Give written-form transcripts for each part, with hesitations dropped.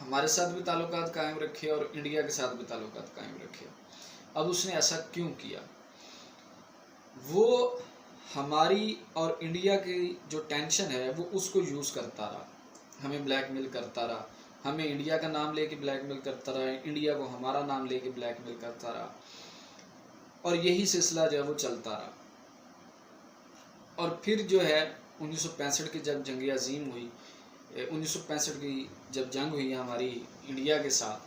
ہمارے ساتھ بھی تعلقات قائم رکھے اور انڈیا کے ساتھ بھی تعلقات قائم رکھے۔ اب اس نے ایسا کیوں کیا؟ وہ ہماری اور انڈیا کی جو ٹینشن ہے وہ اس کو یوز کرتا رہا، ہمیں بلیک میل کرتا رہا، ہمیں انڈیا کا نام لے کے بلیک میل کرتا رہا، انڈیا کو ہمارا نام لے کے بلیک میل کرتا رہا، اور یہی سلسلہ جو ہے وہ چلتا رہا۔ اور پھر جو ہے 1965 کی جب جنگ عظیم ہوئی، 1965 کی جب جنگ ہوئی ہماری انڈیا کے ساتھ،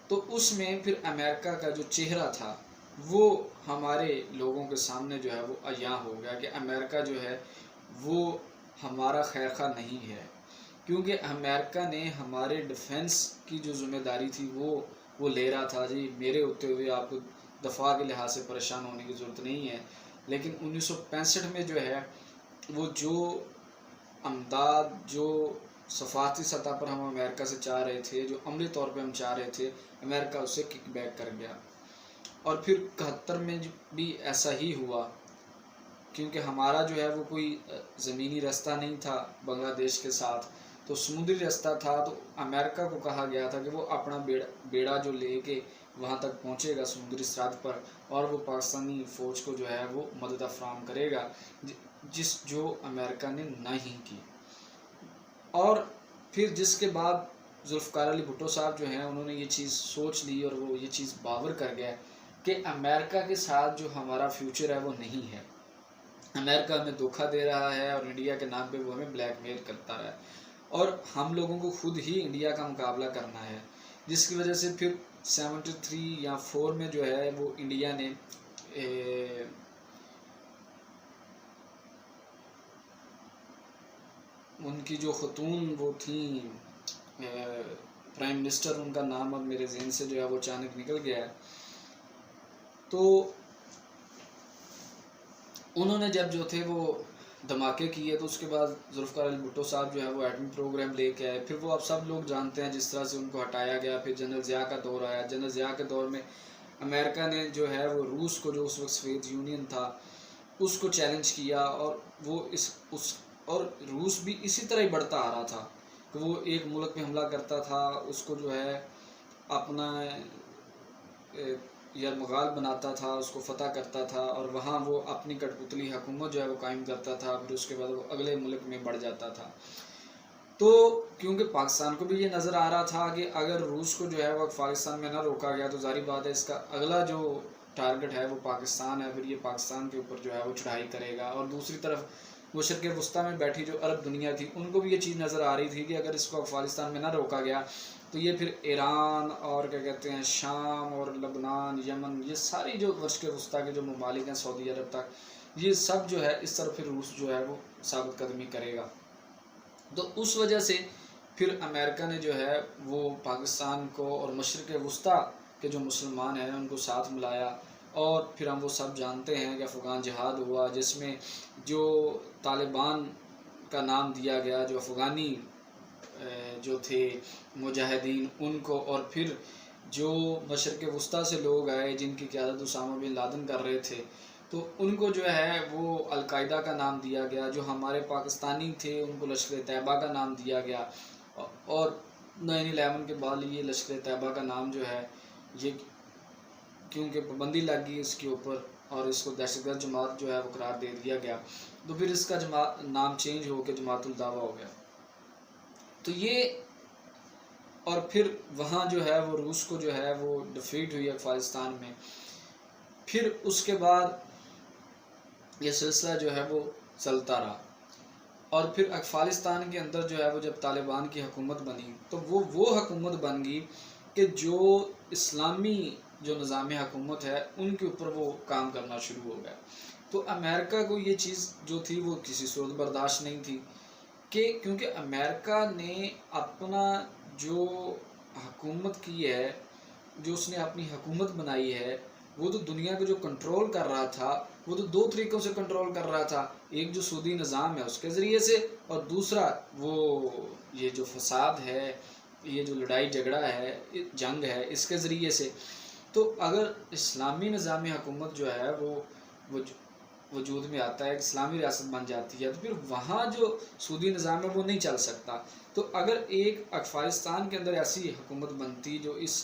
تو اس میں پھر امریکہ کا جو چہرہ تھا وہ ہمارے لوگوں کے سامنے جو ہے وہ عیاں ہو گیا کہ امریکہ جو ہے وہ ہمارا خیر خواہ نہیں ہے، کیونکہ امریکہ نے ہمارے ڈیفنس کی جو ذمہ داری تھی وہ لے رہا تھا، جی میرے ہوتے ہوئے آپ کو دفاع کے لحاظ سے پریشان ہونے کی ضرورت نہیں ہے۔ لیکن 1965 میں جو ہے وہ جو امداد جو سفارتی سطح پر ہم امریکہ سے چاہ رہے تھے، جو عملی طور پہ ہم چاہ رہے تھے، امریکہ اسے کک بیک کر گیا۔ اور پھر 71 میں بھی ایسا ہی ہوا، کیونکہ ہمارا جو ہے وہ کوئی زمینی راستہ نہیں تھا بنگلہ دیش کے ساتھ، تو سمندری راستہ تھا، تو امریکہ کو کہا گیا تھا کہ وہ اپنا بیڑا جو لے کے وہاں تک پہنچے گا سمندری سرحد پر، اور وہ پاکستانی فوج کو جو ہے وہ مدد فراہم کرے گا، جو امریکہ نے نہیں کی۔ اور پھر جس کے بعد ذوالفقار علی بھٹو صاحب جو ہیں انہوں نے یہ چیز سوچ لی اور وہ یہ چیز باور کر گیا کہ امریکہ کے ساتھ جو ہمارا فیوچر ہے وہ نہیں ہے، امریکہ ہمیں دھوکہ دے رہا ہے اور انڈیا کے نام پہ وہ ہمیں بلیک میل کرتا ہے، اور ہم لوگوں کو خود ہی انڈیا کا مقابلہ کرنا ہے، جس کی وجہ سے پھر 73 یا 4 میں جو ہے وہ انڈیا نے ان کی جو خاتون وہ تھیں پرائم منسٹر، ان کا نام اب میرے ذہن سے جو ہے وہ اچانک نکل گیا ہے، تو انہوں نے جب جو تھے وہ دھماکے کیے، تو اس کے بعد ذوالفقار علی بھٹو صاحب جو ہے وہ ایٹمی پروگرام لے کے آئے، پھر وہ آپ سب لوگ جانتے ہیں جس طرح سے ان کو ہٹایا گیا، پھر جنرل ضیاء کا دور آیا، جنرل ضیاء کے دور میں امریکہ نے جو ہے وہ روس کو، جو اس وقت سوویت یونین تھا، اس کو چیلنج کیا، اور وہ اور روس بھی اسی طرح ہی بڑھتا آ رہا تھا کہ وہ ایک ملک پہ حملہ کرتا تھا، اس کو جو ہے اپنا یرمغال بناتا تھا، اس کو فتح کرتا تھا، اور وہاں وہ اپنی کٹ پتلی حکومت جو ہے وہ قائم کرتا تھا، پھر اس کے بعد وہ اگلے ملک میں بڑھ جاتا تھا۔ تو کیونکہ پاکستان کو بھی یہ نظر آ رہا تھا کہ اگر روس کو جو ہے وہ افغانستان میں نہ روکا گیا تو ظاہری بات ہے اس کا اگلا جو ٹارگٹ ہے وہ پاکستان ہے، پھر یہ پاکستان کے اوپر جو ہے وہ چڑھائی کرے گا، اور دوسری طرف مشرق وسطیٰ میں بیٹھی جو عرب دنیا تھی ان کو بھی یہ چیز نظر آ رہی تھی کہ اگر اس کو افغانستان میں نہ روکا گیا تو یہ پھر ایران اور کیا کہتے ہیں شام اور لبنان، یمن، یہ ساری جو مشرق وسطیٰ کے جو ممالک ہیں سعودی عرب تک، یہ سب جو ہے اس طرف پھر روس جو ہے وہ ثابت قدمی کرے گا۔ تو اس وجہ سے پھر امریکہ نے جو ہے وہ پاکستان کو اور مشرق وسطیٰ کے جو مسلمان ہیں ان کو ساتھ ملایا، اور پھر ہم وہ سب جانتے ہیں کہ افغان جہاد ہوا، جس میں جو طالبان کا نام دیا گیا، جو افغانی جو تھے مجاہدین ان کو، اور پھر جو مشرق وسطیٰ سے لوگ آئے جن کی قیادت اسامہ بن لادن کر رہے تھے، تو ان کو جو ہے وہ القاعدہ کا نام دیا گیا، جو ہمارے پاکستانی تھے ان کو لشکر طیبہ کا نام دیا گیا، اور 9/11 کے بعد یہ لشکر طیبہ کا نام جو ہے یہ کیونکہ پابندی لگ گئی اس کے اوپر اور اس کو دہشت گرد جماعت جو ہے وہ قرار دے دیا گیا، تو پھر اس کا نام چینج ہو کے جماعت الدعوہ ہو گیا۔ تو یہ اور پھر وہاں جو ہے وہ روس کو جو ہے وہ ڈیفیٹ ہوئی افغانستان میں، پھر اس کے بعد یہ سلسلہ جو ہے وہ چلتا رہا، اور پھر افغانستان کے اندر جو ہے وہ جب طالبان کی حکومت بنی تو وہ حکومت بن گئی کہ جو اسلامی جو نظام حکومت ہے ان کے اوپر وہ کام کرنا شروع ہو گیا۔ تو امریکہ کو یہ چیز جو تھی وہ کسی صورت برداشت نہیں تھی، کہ کیونکہ امریکہ نے اپنا جو حکومت کی ہے، جو اس نے اپنی حکومت بنائی ہے، وہ تو دنیا کو جو کنٹرول کر رہا تھا وہ تو 2 طریقوں سے کنٹرول کر رہا تھا، ایک جو سودی نظام ہے اس کے ذریعے سے، اور دوسرا وہ یہ جو فساد ہے، یہ جو لڑائی جھگڑا ہے، جنگ ہے، اس کے ذریعے سے۔ تو اگر اسلامی نظام حکومت جو ہے وہ وجود میں آتا ہے، ایک اسلامی ریاست بن جاتی ہے، تو پھر وہاں جو سودی نظام ہے وہ نہیں چل سکتا۔ تو اگر ایک افغانستان کے اندر ایسی حکومت بنتی جو اس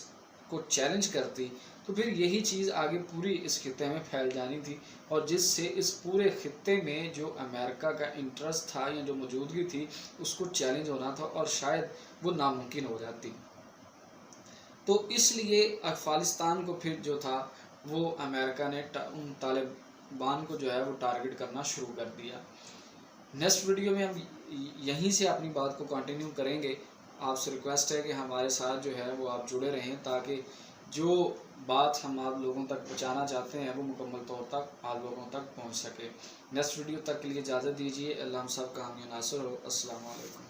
کو چیلنج کرتی، تو پھر یہی چیز آگے پوری اس خطے میں پھیل جانی تھی، اور جس سے اس پورے خطے میں جو امریکہ کا انٹرسٹ تھا یا جو موجودگی تھی اس کو چیلنج ہونا تھا، اور شاید وہ ناممکن ہو جاتی۔ تو اس لیے افغانستان کو پھر جو تھا وہ امریکہ نے ان طالبان کو جو ہے وہ ٹارگٹ کرنا شروع کر دیا۔ نیکسٹ ویڈیو میں ہم یہیں سے اپنی بات کو کنٹینیو کریں گے۔ آپ سے ریکویسٹ ہے کہ ہمارے ساتھ جو ہے وہ آپ جڑے رہیں، تاکہ جو بات ہم آپ لوگوں تک پہنچانا چاہتے ہیں وہ مکمل طور تک آپ لوگوں تک پہنچ سکے۔ نیکسٹ ویڈیو تک کے لیے اجازت دیجیے۔ اللہ ہم سب کا حامی و ناصر ہو۔ السلام علیکم۔